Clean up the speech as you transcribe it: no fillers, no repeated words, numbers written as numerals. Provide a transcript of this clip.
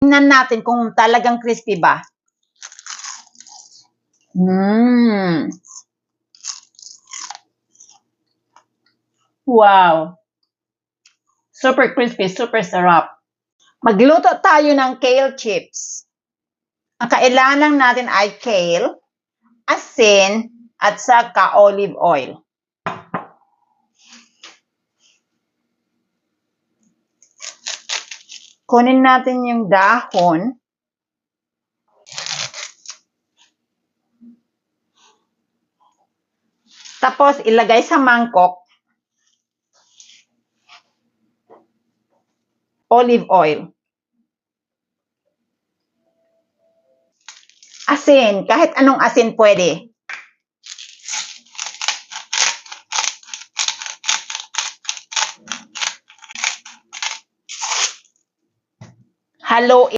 Tingnan natin kung talagang crispy ba. Wow. Super crispy, super sarap. Magluto tayo ng kale chips. Ang kailangan lang natin ay kale, asin, at saka olive oil. Kunin natin yung dahon. Tapos ilagay sa mangkok. Olive oil. Asin, kahit anong asin pwede. Haluin.